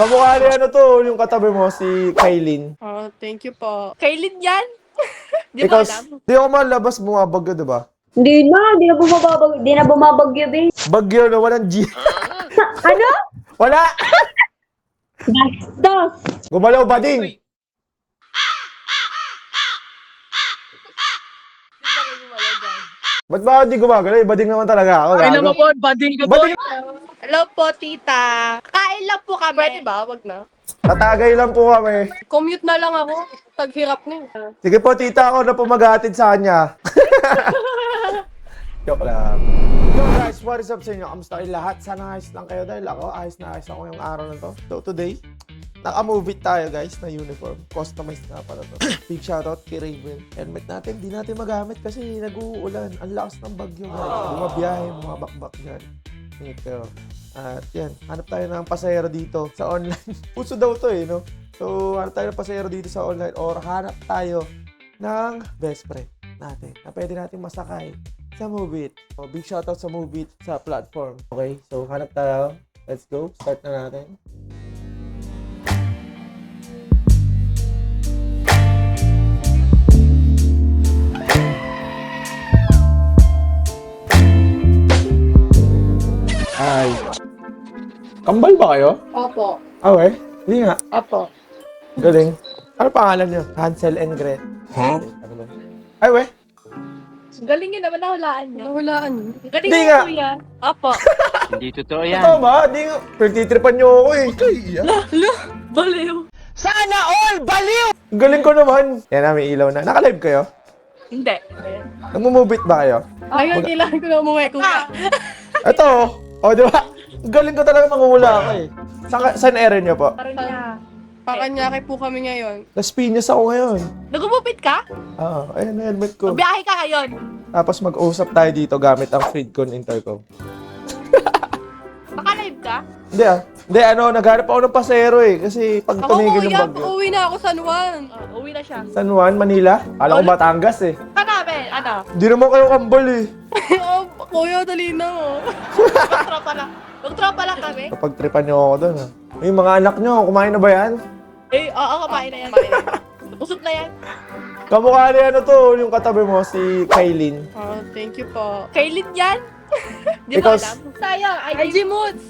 Kamukha ni ano to, yung katabi mo, si Kailin. Oh, thank you po. Kailin yan? Di Ikaw, mo alam? di ako malabas, bumabagyo, di ba? Hindi na bumabagyo, be. Bagyo na, walang G. Ano? Wala! Bastos. Gumalaw, bading! Ba't ba hindi gumagalaw? Bading naman talaga ako. Ay gago. naman po, bading ka po. Bading! Hello po, tita. Kain lang po kami. Pwede ba? Wag na. Tatagay lang po kami. Commute na lang ako. Taghirap na yun. Sige po, tita, ako na po maghahatid sa kanya. Joke lang. Yo guys, what is up sa inyo? Kamusta kayo lahat? Sana ayos lang kayo dahil ako, ayos na ayos ako yung araw na to. So today, naka-move it tayo guys na uniform. Customized na pala to. Big shoutout kay Raven. Helmet natin, di natin magamit kasi nag-uulan. Ang lakas ng bagyo guys. Bumabiyahe, mga bakbak dyan. Ito. At yan, hanap tayo ng pasahero dito sa online. Puso daw to eh, no? So, hanap tayo ng pasahero dito sa online or hanap tayo ng best friend natin na pwede natin masakay sa Move It. So, big shoutout sa Move It sa platform. Okay, so hanap tayo. Let's go. Start na natin. Ay. Kambal ba kayo? Opo. Okay. Hindi nga. Opo. Galing. Ano pangalan nyo? Hansel and Gretel. Huh? Ay, we. Galing yun naman, nahulaan niya. Nahulaan niya. Galing Di yun, nga. kuya. Opo. Hindi totoo yan. Ito ba? Di nga. Pagtitripan nyo ako eh. Baliw. Sana all baliw! Galing ko naman. Yan na, may ilaw na. Naka-live kayo? Hindi. Nagmumubit ba kayo? Ayun, kailangan ko na umuwi, kuya. Ito. O, di ba? Galing ko talaga mangungula ako eh. Saan area nyo po? Parang niya. Pakanyake po kami ngayon. Las Piñas ako ngayon. Nagumupit ka? Oo, ayun na helmet ko. Biyahe ka ngayon. Tapos mag-usap tayo dito gamit ang Freedcon Intercom. Naka-live ka? Hindi ah. Hindi, naghanap ako ng pasero eh. Kasi pag Ako, tumigil yung kuya, bagyo. uuwi na ako San Juan. Uwi na siya. San Juan, Manila? Kala ko Batangas eh. Kanabe, ano? Hindi naman kayo kambal eh. Oh, kuya, dali na mo. Magtropa lang. Magtropa lang kami. Kapag tripan niyo ako doon ah. Yung mga anak niyo, kumain na ba yan? Eh, oo, kumain na yan. Usap na yan. Kamukha ni ano to, yung katabi mo, si Kailin. Oh, thank you po. Kailin yan? Di mo Ikaw, alam? Tayo, IG Moods.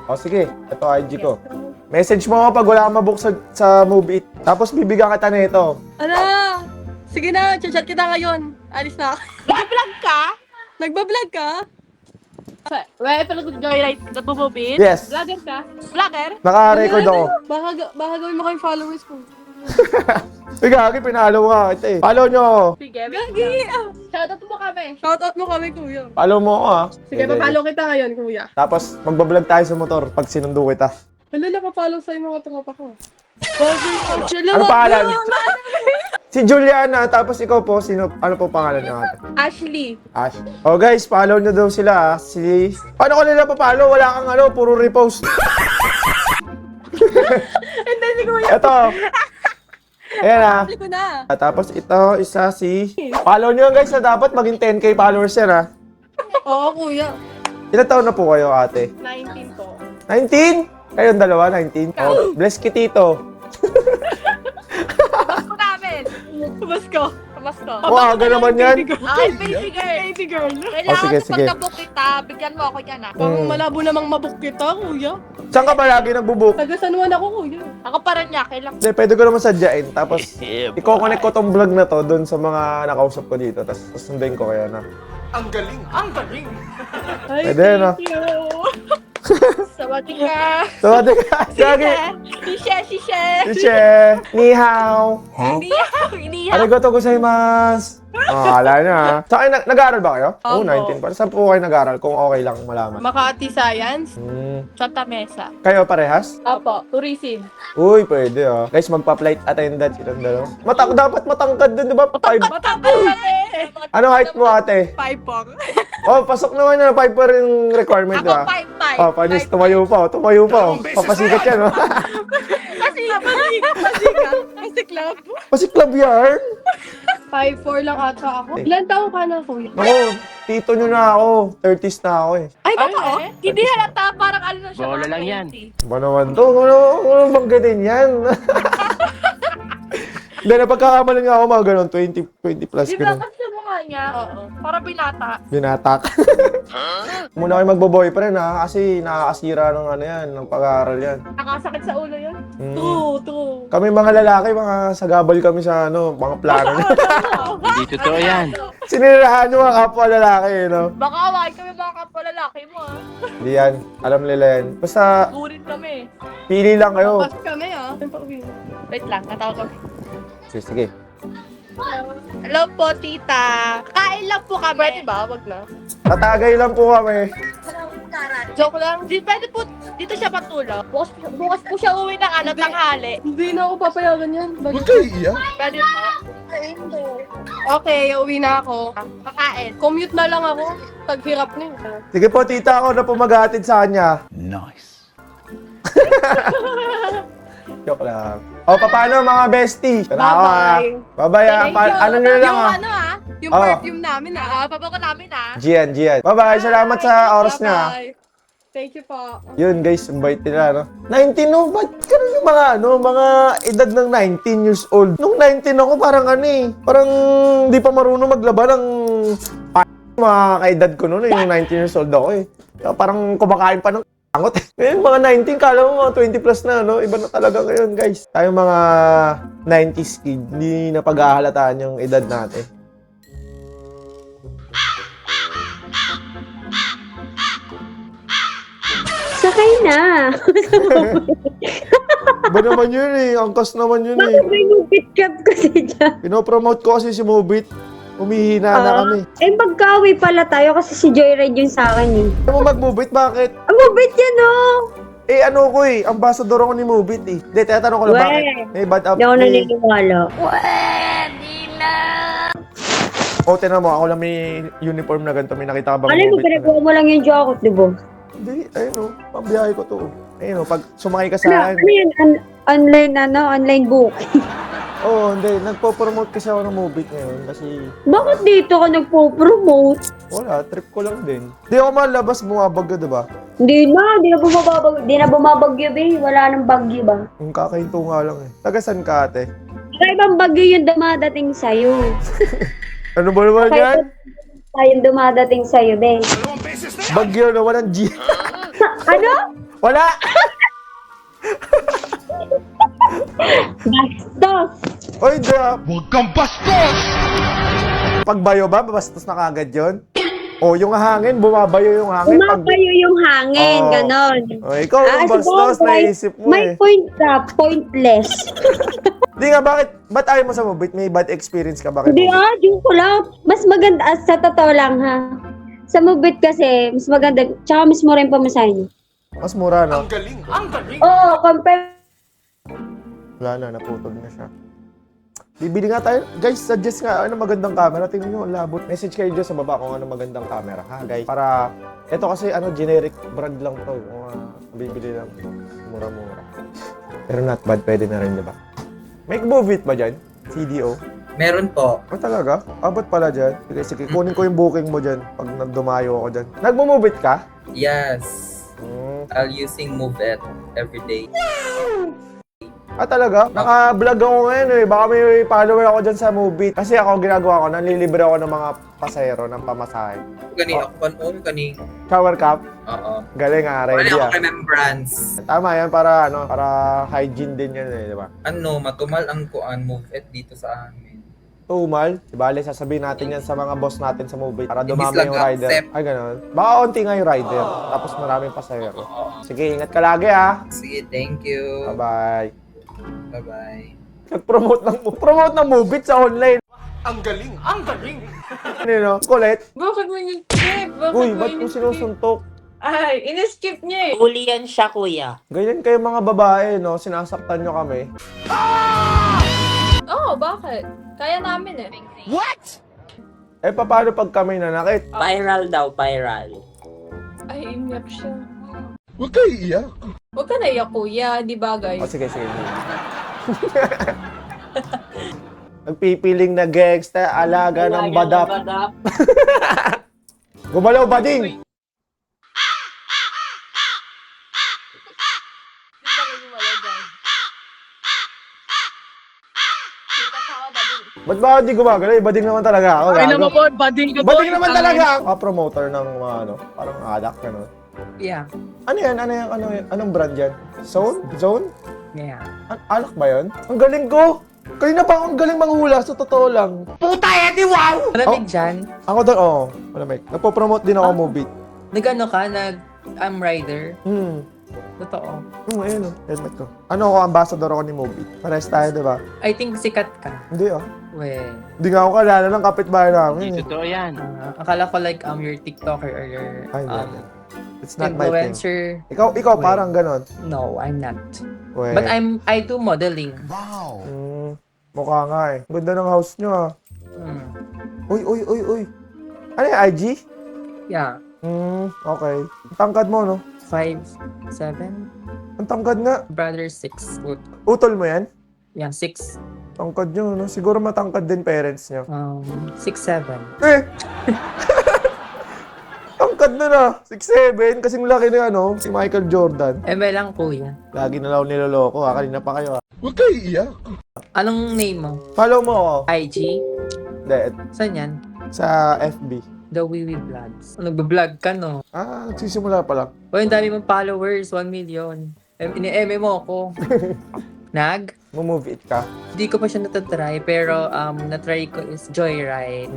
O sige, ito IG ko. Message mo ako pag wala kang mabook sa Move It. Tapos bibigyan kita nito. Ano? Sige na, chat kita ngayon. Alis na ako. Nag-vlog ka? Nagbablog ka? Wait, pero nag-joyride, nagbo-mobile? Yes. Vlogger ka? Vlogger? Naka-record ako. Baka gawin mo kayong followers ko. Uy, gagi, pinalo nga kita eh. Follow nyo ako. Sige. Gagi! Shoutout mo kami. Shoutout mo kami, kuya. Follow mo ako ah. Sige, papalo kita ngayon, kuya. Tapos magbablog tayo sa motor pag sinundo kita. Wala na, papalo sa'yo mga tropa ko. Gagi, Ano pangalan? Si Juliana, tapos ikaw po, ano po pangalan niyo ate? Ashley. Ash. Oh guys, follow nyo daw sila ah. Paano ko nila pa-follow? Wala kang puro repost. Hindi, si kuya. Ito. Ayan ah. Ko na. Tapos ito, isa si... Follow nyo yan guys na dapat maging 10k followers yan ah. Oo, kuya. Ilan taon na po kayo ate? 19 po. 19? Kayong dalawa, 19? Oh, bless kitito. Basko namin. Basko. Basko. Wow, aga naman yan. Ay, baby girl. Baby girl. Kailangan sige, sa sige. pagkabuk kita, bigyan mo ako yan ah. Parang malabo namang mabuk kita, kuya. Saan ka ba lagi nagbubook? Taga San Juan ako, kuya. Ako parang niya, kailang. Hindi, pwede ko naman sadyain. Tapos, i-connect ko tong vlog na to doon sa mga nakausap ko dito. Tapos, sunduin ko kayo na. Ay, Pwede, no? thank you. Sawadee ka. Sawadee ka. Gagi. Shishe, shishe. Shishe. Ni hao. Inihaw. Arigato gozaimasu. Ala na. Sa akin, nag-aaral ba kayo? Opo. 19 pa. Saan po kayo nag-aaral? Kung okay lang malaman. Makati Science. Hmm. Santa Mesa. Kayo parehas? Opo, tourism. Uy, pwede ah. Guys, magpa-flight attendant silang dalawa. Dapat matangkad din, di ba? Matangkal kami. Ano height mo ate? 5 po. Oh, pasok naman na. 5 pa rin yung requirement, di Ako ba? 5'5". Oh, panis, tumayo pa. Tumayo pa. Papasikat yan, oh. Pasikat. Pasikat. Pasiklab. Pasiklab yarn. 5'4" lang ata ako. Ilan taong ka na, kuya? Ako, tito nyo na ako. 30s na ako eh. Ay, totoo? Hindi halata, parang ano na siya. Bola mga lang yan. 20. Ba naman to? Ano banggitin yan? Hindi, napagkakamalan nga ako mga ganun. 20 plus Di ba ganun. kasi sa mukha niya? Oo. Para binata. Binatak. Muna kayo magbo-boyfriend ha, kasi nakakasira ng ano yan, ng pag-aaral yan. Nakasakit sa ulo yun? Mm. True. Kami mga lalaki, mga sagabal kami sa ano, mga plano niya. Hindi totoo yan. Sinirahan yung mga kapwa lalaki, no? Baka awain kami mga kapwa lalaki mo ah. Hindi yan, alam nila yan. Basta, Gurin kami. pili lang kayo. Pas kami ah. Wait lang, natawag kami. Sige. Hello po, tita. Kain lang po kami. Pwede ba? Wag na. Tatagay lang po kami. Joke lang. Di, pwede po, dito siya patulog. Bukas po siya uwi ng ano, tanghali. Hindi na ako papayagan yan. Magkaiya? Pwede po. Okay, uwi na ako. Kakain. Commute na lang ako. Paghirap na yun. Sige po, tita, ako na po maghahatid sa kanya. Nice. Joke lang. O, paano mga bestie? Bye-bye. Bye-bye. Thank you. Ano nyo lang Yung ah? ano ah, yung Oh. perfume namin ah. Pabago namin ah. Gian. Bye-bye. Salamat sa oras niya. Bye-bye. Thank you po. Yun guys, invite nila, no? 19, no? Ba't ganun yung mga, ano, mga edad ng 19 years old? Nung 19 ako, parang ano eh, parang di pa marunong maglaba ng mga kaedad ko noon, yung 19 years old ako eh. Kaya parang kumakain pa ng angot eh. Ngayon, mga 19, kala mo mga 20 plus na, no? Iba na talaga ngayon, guys. Tayo mga 90s kid, hindi na paghahalataan yung edad natin. Sakay na. Iba naman yun eh, angkas naman yun eh. Bakit may lupit cap kasi dyan? Pinopromote ko kasi si Mobit. Umihina na kami. Eh, magkawi pala tayo kasi si Joyride yun sa akin eh. Ano mo mag-Mobit? Bakit? Ang lupit yan oh! Eh ano ko eh, ambassador ako ni Mobit eh. Hindi, tinatanong ko lang Weh. bakit. May bad up. Hindi ako May... naniniwala. O, tinan mo, ako lang may uniform na ganito. May nakita ka bang Ano mo, Mobit? pinagawa mo lang yung jacket, di ba? Hindi, ayun o. Pambiyahe ko to. Ayun o, pag sumakay ka Ano, sa ano yan? Online booking. Oo, hindi. Nagpo-promote kasi ako ng Mobit ngayon kasi Bakit dito ka nagpo-promote? wala, trip ko lang din. Hindi ako malabas, bumabagyo, diba? Hindi na bumabagyo, be. Wala nang bagyo ba? Yung kakahinto nga lang eh. Taga saan ka ate? Kakaibang bagyo yung dumadating sa'yo. Ano ba naman yan? Tayong dumadating sa'yo, be. Bagyo na walang G. Ano? Wala! Bastos! Oy, da! Huwag kang bastos! Pagbayo ba? Babastos na kagad yun? O, yung hangin, bumabayo yung hangin. Umapayo yung hangin, Oo. ganon. O, ikaw yung bastos, naisip mo May eh. point ka, pointless. Di nga, ba't ayaw mo sa Mobit? May bad experience ka ba kay Hindi Mobit? joke ko lang. Mas maganda, sa totoo lang ha. Sa Mobit kasi, mas maganda, tsaka mas mura yung pamasahe niya. Mas mura, no? Oo, compare. Wala na, naputol na siya. Bibili nga tayo. Guys, suggest nga, ano magandang camera. Tingnan nyo, ang labot. Message kayo dyan sa baba kung ano magandang camera, ha, guys? Para, ito kasi, ano, generic brand lang to. Kung bibili lang, mura-mura. Pero not bad, pwede na rin, di ba? May move it ba dyan? CDO? Meron po. Ah, talaga? Abot pala dyan. Sige, kunin ko yung booking mo dyan pag dumayo ako dyan. Nagmo-move it ka? Yes. Hmm. I'll using Move It every day. Ah, talaga? Naka-vlog ako ngayon eh. Baka may follower ako dyan sa Movie. Kasi ako, ginagawa ko, nanlilibre ako ng mga pasahero ng pamasahe. Kani ako panon kani. Shower cap? Oo. Galing ah, Wala ready ako ah. remembrance. Tama yan para, ano, para hygiene din yan eh, di ba? Ano, matumal ang kuan Move It dito sa amin. Tumal. Bale, sasabihin natin yan sa mga boss natin sa Movie para Hindi dumami sila yung rider. accept. Ay, ganun. Baka onti nga yung rider. Tapos maraming pasahero. Sige, ingat ka lagi ah. Sige, thank you. Bye-bye. Bye-bye. Promote ng Movie sa online. Ang galing! Ang galing! Ano, kulit? Bakit mo yung skip? Bakit Uy, ba't mo sinusuntok? Ay, in-skip niya eh. Huli yan siya, kuya. Ganyan kayo mga babae, no? Sinasaktan nyo kami. Oo, bakit? Kaya namin eh. Eh, paano pag kami nanakit? Viral daw, viral. Ay, inyap siya. Huwag kayo iiyak. Huwag ka naiyak, kuya. Di bagay. O, sige. Nagpipiling na gangsta, alaga ng badap. Gumalaw, bading! Ba't ba hindi gumagalaw? Bading naman talaga ako. Ay gago. naman po, bading ka Bading naman talaga ako. Promoter ng mga ano, parang adak ka no. Yeah. Ano yan? Ano yan? Ano yan? Anong brand yan? Zone? Zone? Yeah. Alak ba yun? Ang galing ko! Kanina pa akong galing manghula, sa totoo lang. Malamig dyan. Ako doon, oo. Malamig. Nagpo-promote din ako movie. Nag-ano ka? Rider. Totoo. Ayun o. Helmet ko. Ano ako, ambassador ako ni movie. Pares tayo, di ba? I think sikat ka. Hindi ah. Well, Hindi nga ako kalala ng kapitbahay namin. Hindi Eh. totoo yan. akala ko like your TikToker or your Ay, hindi. It's not my thing. influencer. Ikaw Wait. parang ganon. No, I'm not. Wait. But I do modeling. Mukha nga eh. Ganda ng house nyo ah. Hmm. Uy. Ano yung IG? Yeah. Okay. Ang tangkad mo, no? 5'7". Ang tangkad nga. Brother 6 foot. Utol mo yan? Yeah, 6. Tangkad nyo, no? Siguro matangkad din parents nyo. 6'7". Eh! Tangkad na na. 6'7". Kasing laki na ano, si Michael Jordan. ML lang kuya. Lagi na lang niloloko ha. Kanina pa kayo ha. Huwag kayo iiyak. Anong name mo? Follow mo ako. IG? Hindi, Saan yan? sa FB. The Wiwi Vlogs. Nagbablog ka, no? Nagsisimula pa lang. O, yung dami mong followers. 1 million. Ini-eme mo ako. Move it ka. Hindi ko pa siya natatry, pero natry ko is Joyride.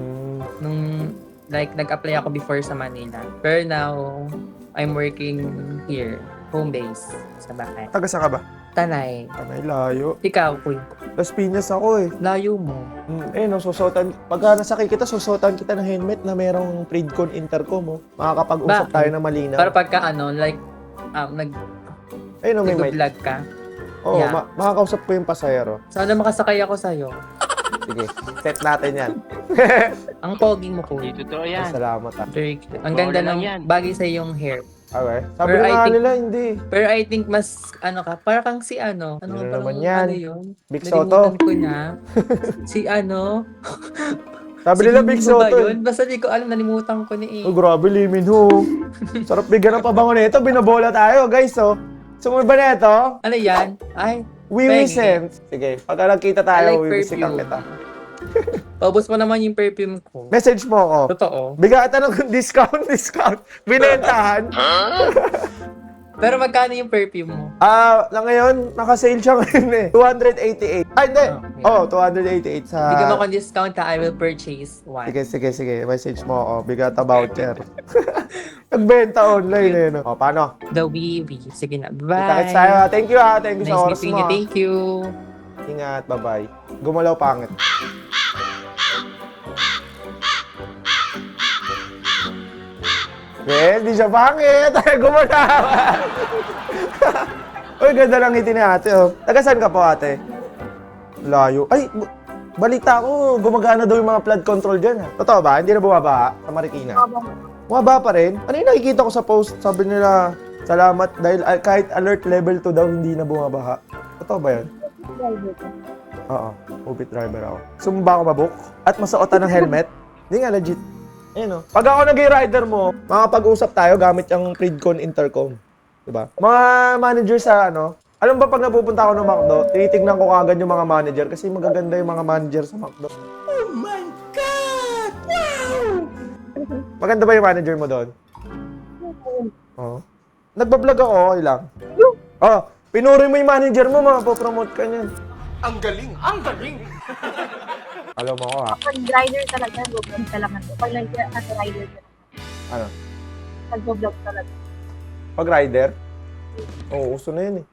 Nung, nag-apply ako before sa Manila. Pero now, I'm working here. Home base. Sa bahay. Taga saan ka ba? Tanay. Tanay, layo. Ikaw, kuy. Las Piñas ako eh. Layo mo. No, susuotan. Pagka nasakay kita, susuotan kita ng helmet na merong Predcon Intercom mo. Makakapag-usap Bakit? tayo ng malinaw. Para pagka may mic. vlog ka. Oo, Yeah. makakausap ko yung pasahero. Sana makasakay ako sa'yo. Sige, set natin yan. Ang pogi mo, kuy. Hindi totoo yan. Salamat ha. Very cute. Ang ganda Lang ng yan. bagay sa iyong hair. Okay. Sabi Pero I nga think- nila, hindi. Pero I think mas, para kang si ano. Ano nga naman parang, yan? Ano yun? Big Nalimutan Soto. ko na. Si ano? Sabi si nila Limin Big ho ba Soto. yun? Basta di ko alam, nalimutan ko ni Oh, grabe, Limin ho. Sarap bigyan ng pabango nito. Binabola tayo, guys. So, sumunod ba na ito? Ano yan? Ay, Wiwi Pegi. scent. Sige, pagka nagkita I tayo, like wiwisikan perfume. kita. paubos mo naman yung perfume ko. Message mo ako. Totoo. Bigatan ng discount. Binentahan. Pero magkano yung perfume mo? Na ngayon, naka-sale siya ngayon eh. 288. Ay, hindi. Okay. 288 sa... Bigyan mo akong discount I will purchase one. Sige. Message mo ako. Bigata voucher. Nagbenta online eh. No? Paano? The Wiwi. Sige na. Kita-kits Bye. tayo ha. Thank you ha. Thank you sa Nice oras meeting mo. you. Thank you. Ingat. Bye-bye. Gumalaw pangit. Hindi siya pangit. Gumalaw. Uy, ganda lang ngiti ni ate. Oh. Taga saan ka po ate? Layo. Ay, balita ko, gumagana daw yung mga flood control dyan. Ha? Totoo ba? Hindi na bumaba sa Marikina? Bumaba pa rin? Ano yung nakikita ko sa post? Sabi nila, salamat dahil kahit alert level 2 daw hindi na bumabaha. Totoo ba yun? Oo, Ubit driver ako. Sumba ako mabuk at masuotan ng helmet. Hindi nga legit. Ayun o. Pag ako nag-rider mo, makapag-usap tayo gamit yung Predcon Intercom. Diba? Mga manager sa alam ba pag napupunta ako ng McDo, tinitignan ko kagad yung mga manager kasi magaganda yung mga manager sa McDo. Oh my God! Wow! Maganda ba yung manager mo doon? Oo. Nagbablog ako, okay lang. Pinuri mo yung manager mo, mapopromote ka niyan. Ang galing! Alam mo ako ha. Pag rider talaga, vlog talaga. Pag nag-rider talaga. Ano? Nag-vlog talaga. Pag rider? Oo, uso na yun eh.